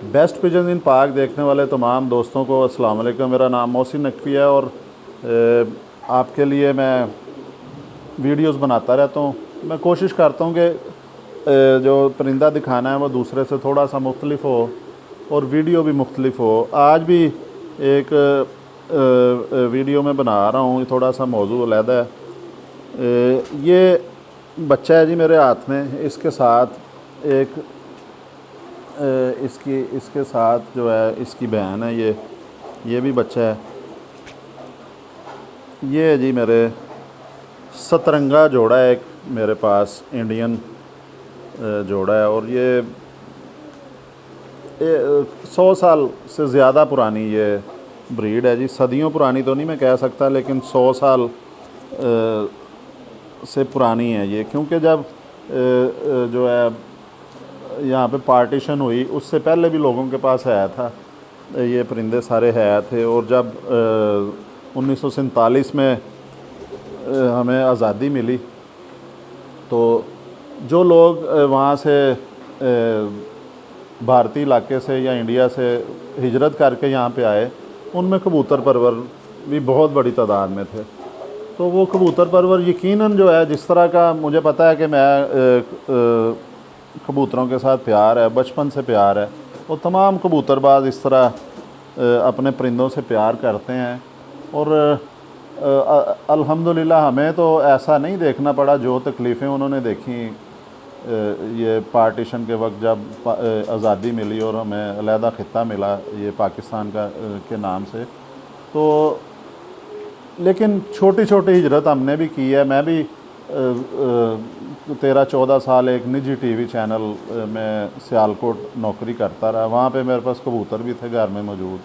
Best pigeon इन पाक देखने वाले तमाम दोस्तों को अस्सलाम वालेकुम। मेरा नाम मोहसिन नकवी है और आपके लिए मैं वीडियोस बनाता रहता हूँ। मैं कोशिश करता हूँ कि जो परिंदा दिखाना है वो दूसरे से थोड़ा सा मुख्तलिफ हो और वीडियो भी मुख्तलिफ हो। आज भी एक वीडियो में बना रहा हूँ, थोड़ा सा मौजू अलहदा है। ये बच्चा है जी मेरे हाथ में, इसके साथ एक इसके साथ जो है इसकी बहन है, ये भी बच्चा है। ये है जी मेरे सतरंगा जोड़ा है एक मेरे पास, इंडियन जोड़ा है और ये 100 साल से ज़्यादा पुरानी ये ब्रीड है जी। सदियों पुरानी तो नहीं मैं कह सकता, लेकिन 100 साल से पुरानी है ये, क्योंकि जब जो है यहाँ पे पार्टीशन हुई उससे पहले भी लोगों के पास है था, ये परिंदे सारे है थे। और जब 1947 में हमें आज़ादी मिली तो जो लोग वहाँ से भारतीय इलाके से या इंडिया से हिजरत करके यहाँ पे आए, उनमें कबूतर परवर भी बहुत बड़ी तादाद में थे। तो वो कबूतर परवर यकीनन जो है, जिस तरह का मुझे पता है कि मैं कबूतरों के साथ प्यार है, बचपन से प्यार है, और तमाम कबूतरबाज इस तरह अपने परिंदों से प्यार करते हैं। और अल्हम्दुलिल्लाह हमें तो ऐसा नहीं देखना पड़ा जो तकलीफ़ें उन्होंने देखी ये पार्टीशन के वक्त, जब आज़ादी मिली और हमें अलहदा ख़ित्ता मिला ये पाकिस्तान के नाम से। तो लेकिन छोटी छोटी हिजरत हमने भी की है। मैं भी 13-14 साल एक निजी टीवी चैनल में सियालकोट नौकरी करता रहा। वहाँ पे मेरे पास कबूतर भी थे घर में मौजूद,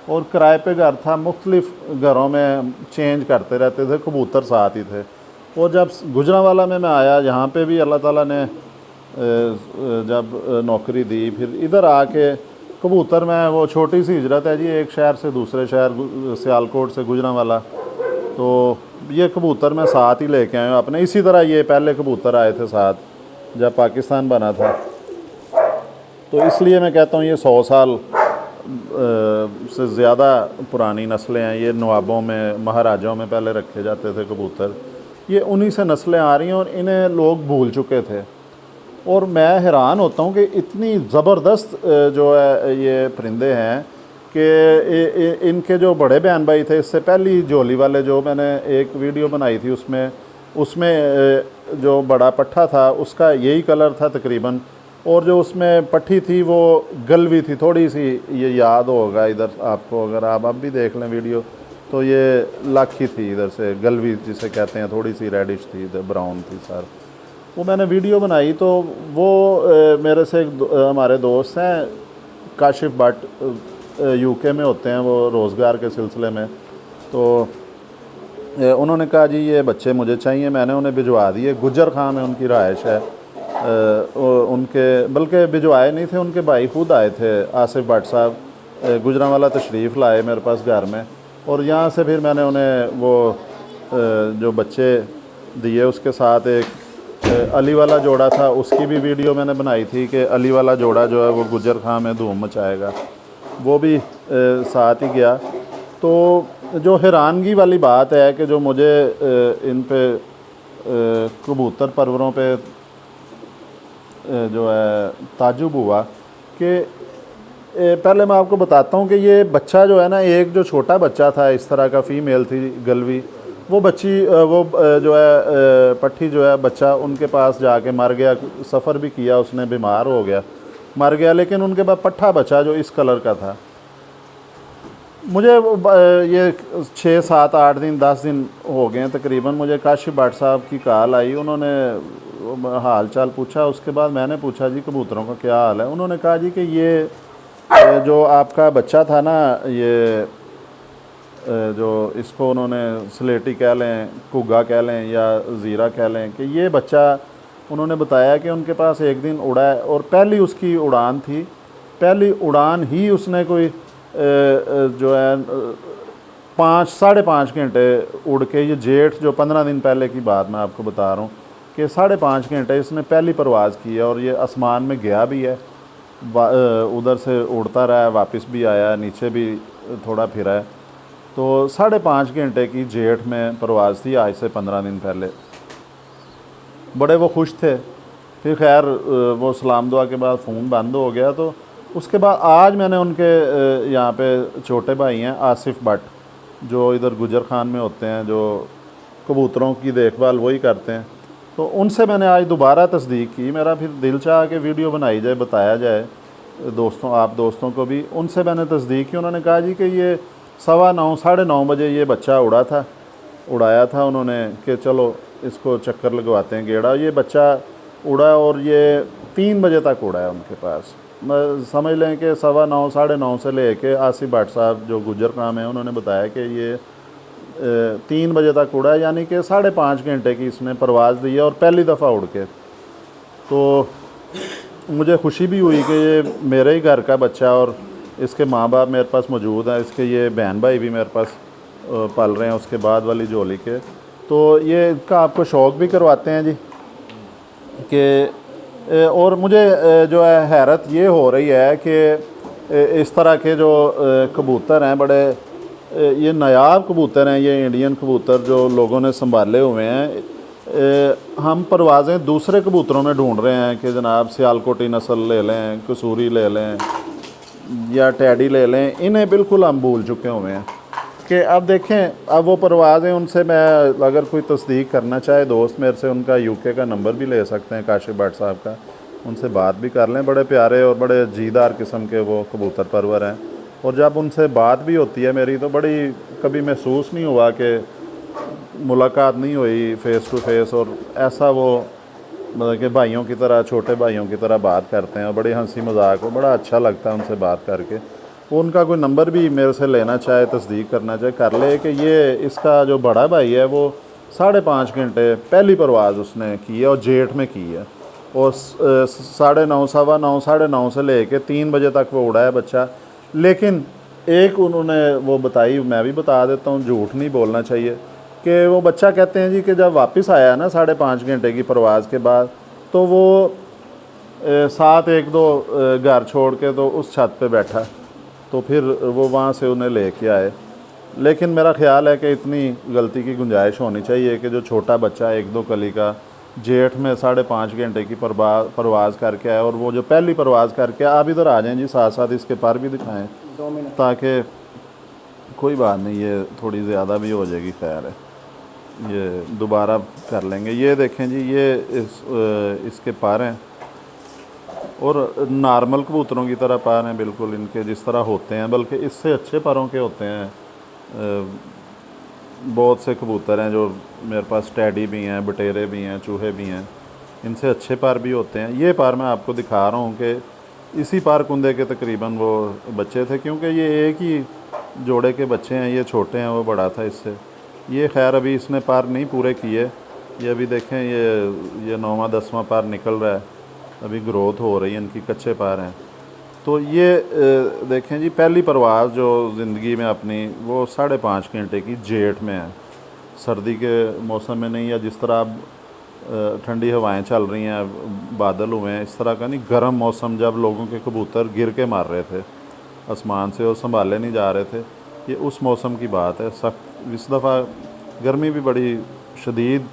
और किराए पे घर था, मुख्तलिफ़ घरों में चेंज करते रहते थे, कबूतर साथ ही थे। और जब गुजरांवाला में मैं आया, यहाँ पे भी अल्लाह ताला ने जब नौकरी दी, फिर इधर आके कबूतर में वो छोटी सी हिजरत है जी, एक शहर से दूसरे शहर, सियालकोट से गुजरांवाला। तो ये कबूतर मैं साथ ही लेके आया हूँ अपने। इसी तरह ये पहले कबूतर आए थे साथ जब पाकिस्तान बना था। तो इसलिए मैं कहता हूँ ये 100 साल से ज़्यादा पुरानी नस्लें हैं। ये नवाबों में, महाराजाओं में पहले रखे जाते थे कबूतर। ये उन्हीं से नस्लें आ रही हैं और इन्हें लोग भूल चुके थे। और मैं हैरान होता हूँ कि इतनी ज़बरदस्त जो है ये परिंदे हैं कि इनके जो बड़े बहन भाई थे, इससे पहली जोली वाले जो मैंने एक वीडियो बनाई थी, उसमें जो बड़ा पट्ठा था उसका यही कलर था तकरीबन, और जो उसमें पट्ठी थी वो गलवी थी थोड़ी सी। ये याद होगा इधर आपको, अगर आप अब भी देख लें वीडियो, तो ये लाखी थी इधर से, गलवी जिसे कहते हैं, थोड़ी सी रेडिश थी, इधर ब्राउन थी सर। वो मैंने वीडियो बनाई तो वो मेरे से हमारे दोस्त हैं काशिफ भट्ट, यूके में होते हैं वो रोज़गार के सिलसिले में। तो उन्होंने कहा जी ये बच्चे मुझे चाहिए, मैंने उन्हें भिजवा दिए। गुजर खां में उनकी रहायश है। उनके बल्कि भिजवाए नहीं थे, उनके भाई खुद आए थे, आसिफ भट्ट साहब गुजरांवाला तशरीफ़ लाए मेरे पास घर में, और यहाँ से फिर मैंने उन्हें वो जो बच्चे दिए, उसके साथ एक अली वाला जोड़ा था, उसकी भी वीडियो मैंने बनाई थी कि अली वाला जोड़ा जो है वो गुजर खां में धूम मचाएगा, वो भी साथ ही गया। तो जो हैरानगी वाली बात है कि जो मुझे इन पे कबूतर परवरों पे जो है ताजुब हुआ कि पहले मैं आपको बताता हूँ कि ये बच्चा जो है ना, एक जो छोटा बच्चा था इस तरह का, फ़ीमेल थी गलवी, वो बच्ची वो जो है पट्ठी जो है बच्चा उनके पास जाके मर गया। सफ़र भी किया उसने, बीमार हो गया, मर गया, लेकिन उनके पास पट्ठा बचा जो इस कलर का था। मुझे ये 6, 7, 8 दिन, 10 दिन हो गए तकरीबन, मुझे काशिफ भट्ट साहब की कॉल आई। उन्होंने हाल चाल पूछा, उसके बाद मैंने पूछा जी कबूतरों का क्या हाल है। उन्होंने कहा जी कि ये जो आपका बच्चा था ना, ये जो इसको उन्होंने स्लेटी कह लें, कुग्गा कह लें या ज़ीरा कह लें, कि ये बच्चा, उन्होंने बताया कि उनके पास एक दिन उड़ा है और पहली उसकी उड़ान थी, पहली उड़ान ही उसने कोई जो है 5, साढ़े 5 घंटे उड़ के, ये जेठ जो 15 दिन पहले की बात मैं आपको बता रहा हूँ, कि 5.5 घंटे इसने पहली परवाज़ की है और ये आसमान में गया भी है। उधर से उड़ता रहा है, वापस भी आया, नीचे भी थोड़ा फिरा है। तो 5.5 घंटे की जेठ में परवाज़ थी, आज से 15 दिन पहले। बड़े वो खुश थे। फिर खैर वो सलाम दुआ के बाद फ़ोन बंद हो गया। तो उसके बाद आज मैंने उनके यहाँ पे छोटे भाई हैं आसिफ भट्ट, जो इधर गुजर खान में होते हैं, जो कबूतरों की देखभाल वही करते हैं। तो उनसे मैंने आज दोबारा तस्दीक की। मेरा फिर दिल चाहा कि वीडियो बनाई जाए, बताया जाए दोस्तों, आप दोस्तों को भी। उनसे मैंने तस्दीक की। उन्होंने कहा जी कि ये 9:15 9:30 बजे ये बच्चा उड़ाया था उन्होंने, कि चलो इसको चक्कर लगवाते हैं गेड़ा। ये बच्चा उड़ा और ये 3 बजे तक उड़ा है उनके पास। समझ लें कि 9:15 9:30 से लेके आसिफ भट्ट साहब जो गुजर काम है, उन्होंने बताया कि ये 3 बजे तक उड़ा है, यानी कि 5.5 घंटे की इसने परवाज़ दी है और पहली दफ़ा उड़ के। तो मुझे खुशी भी हुई कि ये मेरे ही घर का बच्चा और इसके माँ बाप मेरे पास मौजूद हैं, इसके ये बहन भाई भी मेरे पास पल रहे हैं उसके बाद वाली जोली के। तो ये इसका आपको शौक़ भी करवाते हैं जी कि। और मुझे जो है हैरत ये हो रही है कि इस तरह के जो कबूतर हैं, बड़े ये नायाब कबूतर हैं, ये इंडियन कबूतर जो लोगों ने संभाले हुए हैं। हम परवाज़ें दूसरे कबूतरों में ढूंढ रहे हैं कि जनाब सियालकोटी नस्ल ले लें, कसूरी ले लें या टैडी ले लें, इन्हें बिल्कुल हम भूल चुके हुए हैं। कि अब देखें, अब वो परवाज़ें उनसे मैं अगर कोई तस्दीक करना चाहे दोस्त मेरे से, उनका यूके का नंबर भी ले सकते हैं, काशिफ भट्ट साहब का, उनसे बात भी कर लें। बड़े प्यारे और बड़े जीदार किस्म के वो कबूतर परवर हैं। और जब उनसे बात भी होती है मेरी, तो बड़ी कभी महसूस नहीं हुआ कि मुलाकात नहीं हुई फ़ेस टू फेस, और ऐसा वो मतलब कि भाइयों की तरह, छोटे भाइयों की तरह बात करते हैं और बड़ी हंसी मजाक हो, बड़ा अच्छा लगता है उनसे बात करके। वो उनका कोई नंबर भी मेरे से लेना चाहे, तस्दीक करना चाहे, कर ले कि ये इसका जो बड़ा भाई है वो 5.5 घंटे पहली परवाज़ उसने की है और जेठ में की है, और 9:30 9:15 9:30 से लेके 3 बजे तक वो उड़ा है बच्चा। लेकिन एक उन्होंने वो बताई, मैं भी बता देता हूँ, झूठ नहीं बोलना चाहिए, कि वो बच्चा कहते हैं जी कि जब वापस आया ना 5.5 घंटे की परवाज़ के बाद, तो वो 7 1-2 घर छोड़ के तो उस छत पे बैठा, तो फिर वो वहाँ से उन्हें लेके आए। लेकिन मेरा ख़्याल है कि इतनी गलती की गुंजाइश होनी चाहिए कि जो छोटा बच्चा 1-2 कली का जेठ में 5.5 घंटे की परवाज़ करके आए, और वो जो पहली परवाज़ करके, आप इधर आ जाएं जी, साथ साथ इसके पर भी दिखाएं, ताकि कोई बात नहीं, ये थोड़ी ज़्यादा भी हो जाएगी, खैर है, ये दोबारा कर लेंगे। ये देखें जी, ये इसके पर हैं और नॉर्मल कबूतरों की तरह पर हैं बिल्कुल, इनके जिस तरह होते हैं, बल्कि इससे अच्छे परों के होते हैं। बहुत से कबूतर हैं जो मेरे पास, टैडी भी हैं, बटेरे भी हैं, चूहे भी हैं, इनसे अच्छे पर भी होते हैं। ये पर मैं आपको दिखा रहा हूँ कि इसी पर कुंदे के तकरीबन वो बच्चे थे, क्योंकि ये एक ही जोड़े के बच्चे हैं, ये छोटे हैं, वो बड़ा था इससे। ये खैर अभी इसने पर नहीं पूरे किए, ये अभी देखें, ये 9वां 10वां पर निकल रहा है, अभी ग्रोथ हो रही है, इनकी कच्चे पर हैं। तो ये देखें जी, पहली परवाज़ जो ज़िंदगी में अपनी, वो 5.5 घंटे की जेठ में है, सर्दी के मौसम में नहीं, या जिस तरह अब ठंडी हवाएं चल रही हैं, बादल हुए हैं, इस तरह का नहीं, गर्म मौसम जब लोगों के कबूतर गिर के मार रहे थे आसमान से और संभाले नहीं जा रहे थे, ये उस मौसम की बात है। सख्त इस दफ़ा गर्मी भी बड़ी शदीद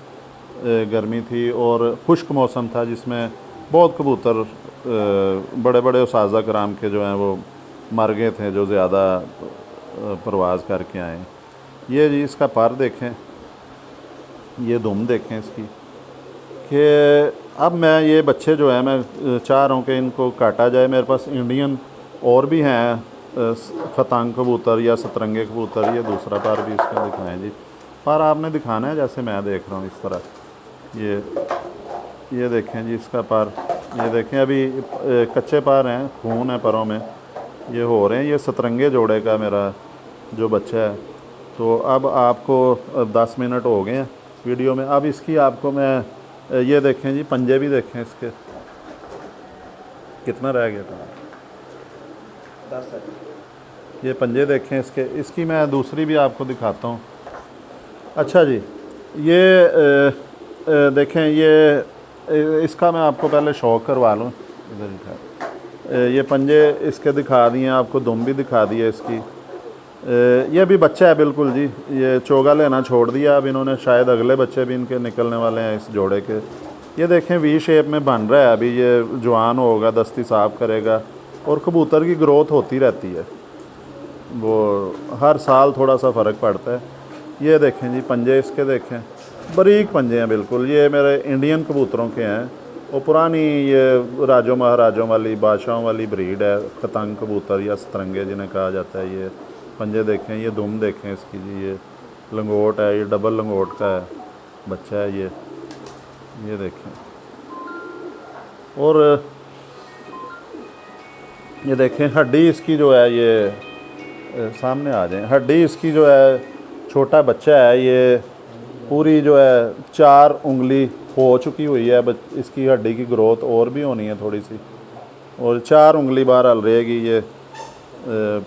गर्मी थी और खुश्क मौसम था, जिसमें बहुत कबूतर बड़े बड़े उसाज़ा कराम के जो हैं वो मर गए थे, जो ज़्यादा परवाज़ करके आए। ये जी इसका पर देखें, ये दुम देखें इसकी, कि अब मैं ये बच्चे जो हैं, मैं चाह रहा हूँ कि इनको काटा जाए। मेरे पास इंडियन और भी हैं खतांग कबूतर या सतरंगे कबूतर, ये दूसरा पर भी इसका दिखाएं जी। पर आपने दिखाना है जैसे मैं देख रहा हूँ इस तरह। ये देखें जी इसका पर, ये देखें अभी कच्चे पर हैं, खून है परों में, ये हो रहे हैं। ये सतरंगे जोड़े का मेरा जो बच्चा है। तो अब आपको 10 मिनट हो गए हैं वीडियो में, अब इसकी आपको मैं ये देखें जी, पंजे भी देखें इसके, कितना रह गया था, 10। ये पंजे देखें इसके, इसकी मैं दूसरी भी आपको दिखाता हूँ। अच्छा जी, ये देखें, ये इसका मैं आपको पहले शौक करवा लूँ, इधर ये पंजे इसके दिखा दिए, आपको दुम भी दिखा दी है इसकी। ये भी बच्चा है बिल्कुल जी, ये चोगा लेना छोड़ दिया अब इन्होंने, शायद अगले बच्चे भी इनके निकलने वाले हैं इस जोड़े के। ये देखें वी शेप में बन रहा है अभी, ये जवान होगा, दस्ती साफ करेगा, और कबूतर की ग्रोथ होती रहती है, वो हर साल थोड़ा सा फ़र्क पड़ता है। ये देखें जी पंजे इसके, देखें बारीक पंजे हैं बिल्कुल। ये मेरे इंडियन कबूतरों के हैं, वो पुरानी ये राजों महाराजों वाली, बादशाहों वाली ब्रीड है, खतंग कबूतर या सतरंगे जिन्हें कहा जाता है। ये पंजे देखें, ये दुम देखें इसकी जी, ये लंगोट है, ये डबल लंगोट का है बच्चा है ये देखें। और ये देखें हड्डी इसकी जो है, ये सामने आ जाए, हड्डी इसकी जो है, छोटा बच्चा है ये, पूरी जो है 4 उंगली हो चुकी हुई है, इसकी हड्डी की ग्रोथ और भी होनी है थोड़ी सी, और 4 उंगली बाहर हल रहेगी ये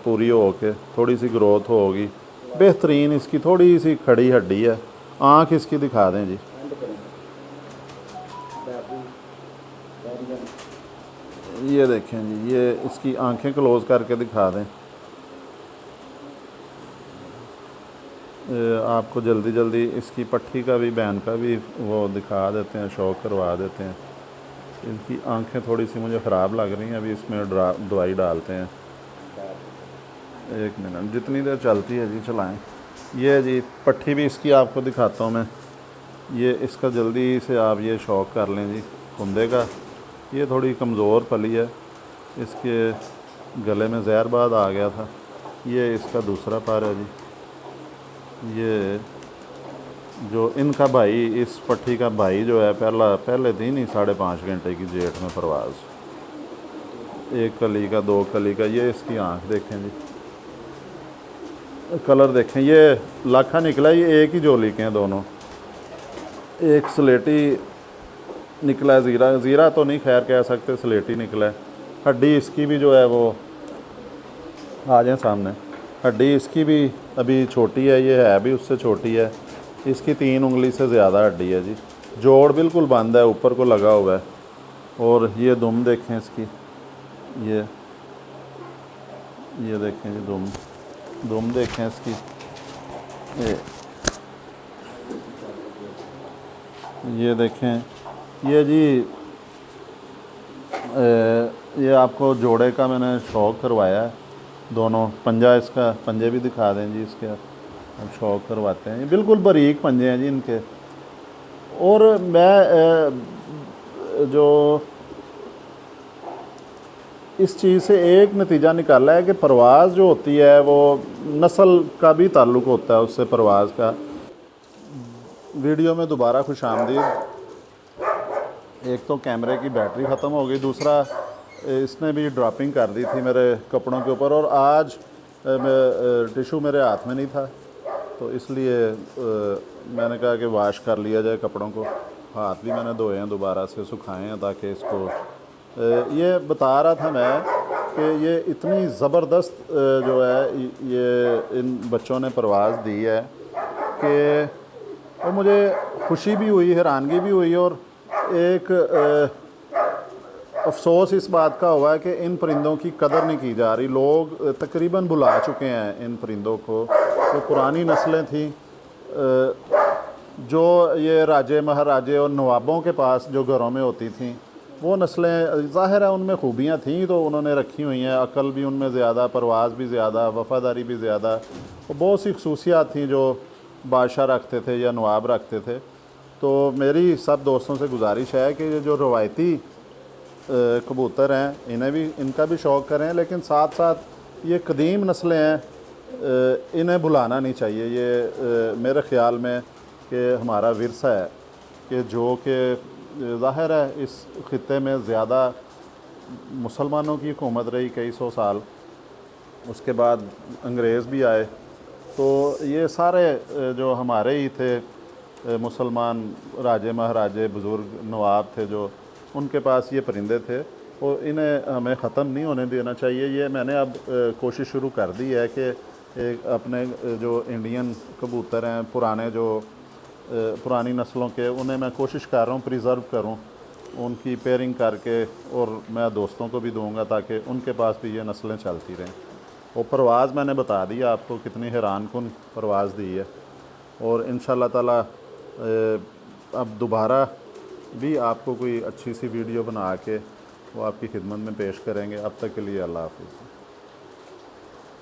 पूरी हो के, थोड़ी सी ग्रोथ होगी बेहतरीन। इसकी थोड़ी सी खड़ी हड्डी है। आँख इसकी दिखा दें जी, ये देखें जी, ये इसकी आंखें क्लोज़ करके दिखा दें। आपको जल्दी जल्दी इसकी पट्टी का भी, बैन का भी वो दिखा देते हैं, शौक करवा देते हैं। इनकी आंखें थोड़ी सी मुझे ख़राब लग रही हैं, अभी इसमें दवाई डालते हैं। 1 मिनट, जितनी देर चलती है जी चलाएं। ये जी पट्टी भी इसकी आपको दिखाता हूँ मैं, ये इसका जल्दी से आप ये शौक कर लें जी कुंदे का। ये थोड़ी कमज़ोर पली है, इसके गले में जहरबाद आ गया था। ये इसका दूसरा पर है जी। ये जो इनका भाई, इस पट्टी का भाई जो है, पहले दिन ही 5.5 घंटे की जेठ में परवाज़, 1 कली का 2 कली का। ये इसकी आँख देखें जी, कलर देखें, ये लाखा निकला, ये एक ही जोली के हैं दोनों। एक स्लेटी निकला है, ज़ीरा तो नहीं खैर कह सकते, स्लेटी निकला है। हड्डी इसकी भी जो है वो, आ जाए सामने, हड्डी इसकी भी अभी छोटी है, ये है भी उससे छोटी है। इसकी 3 उंगली से ज़्यादा हड्डी है जी, जोड़ बिल्कुल बंद है, ऊपर को लगा हुआ है। और ये दुम देखें इसकी, ये देखें जी दुम देखें इसकी। ये देखें, ये जी ये आपको जोड़े का मैंने शौक करवाया है, दोनों पंजा इसका, पंजे भी दिखा दें जी इसके, हम शौक करवाते हैं। ये बिल्कुल बारीक पंजे हैं जी इनके। और मैं जो इस चीज़ से एक नतीजा निकाला है कि परवाज़ जो होती है वो नस्ल का भी ताल्लुक़ होता है उससे, परवाज़ का। वीडियो में दोबारा खुशामदीद। एक तो कैमरे की बैटरी ख़त्म हो गई, दूसरा इसने भी ड्रॉपिंग कर दी थी मेरे कपड़ों के ऊपर, और आज टिशू मेरे हाथ में नहीं था, तो इसलिए मैंने कहा कि वाश कर लिया जाए कपड़ों को। हाथ भी मैंने धोए हैं, दोबारा से सुखाए हैं, ताकि इसको ये बता रहा था मैं कि ये इतनी ज़बरदस्त जो है ये इन बच्चों ने परवाज़ दी है कि और मुझे खुशी भी हुई, हैरानगी भी हुई, और एक अफसोस इस बात का हुआ है कि इन परिंदों की कदर नहीं की जा रही। लोग तकरीबन भुला चुके हैं इन परिंदों को। जो पुरानी नस्लें थी, जो ये राजे महाराजे और नवाबों के पास जो घरों में होती थीं, वो नस्लें ज़ाहिर है उनमें खूबियाँ थीं तो उन्होंने रखी हुई हैं। अकल भी उनमें ज़्यादा, परवाज़ भी ज़्यादा, वफ़ादारी भी ज़्यादा, और बहुत सी खसूसियात थीं जो बादशाह रखते थे या नवाब रखते थे। तो मेरी सब दोस्तों से गुजारिश है कि ये जो रवायती कबूतर हैं इन्हें भी, इनका भी शौक़ करें, लेकिन साथ साथ ये कदीम नस्लें हैं, इन्हें भुलाना नहीं चाहिए। ये मेरे ख़्याल में कि हमारा विरसा है कि जो कि ज़ाहिर है इस ख़ित्ते में ज़्यादा मुसलमानों की हुकूमत रही कई सौ साल, उसके बाद अंग्रेज़ भी आए, तो ये सारे जो हमारे ही थे मुसलमान राजे महाराजे बुज़ुर्ग नवाब थे, जो उनके पास ये परिंदे थे, और इन्हें हमें ख़त्म नहीं होने देना चाहिए। ये मैंने अब कोशिश शुरू कर दी है कि अपने जो इंडियन कबूतर हैं पुराने, जो पुरानी नस्लों के, उन्हें मैं कोशिश कर रहा हूँ प्रिज़र्व करूँ, उनकी पेयरिंग करके और मैं दोस्तों को भी दूंगा ताकि उनके पास भी ये नस्लें चलती रहें। और परवाज़ मैंने बता दिया आपको कितनी हैरानकुन परवाज़ दी है। और इंशाल्लाह ताला अब दोबारा भी आपको कोई अच्छी सी वीडियो बना के वो आपकी खिदमत में पेश करेंगे। अब तक के लिए अल्लाह हाफ़िज़।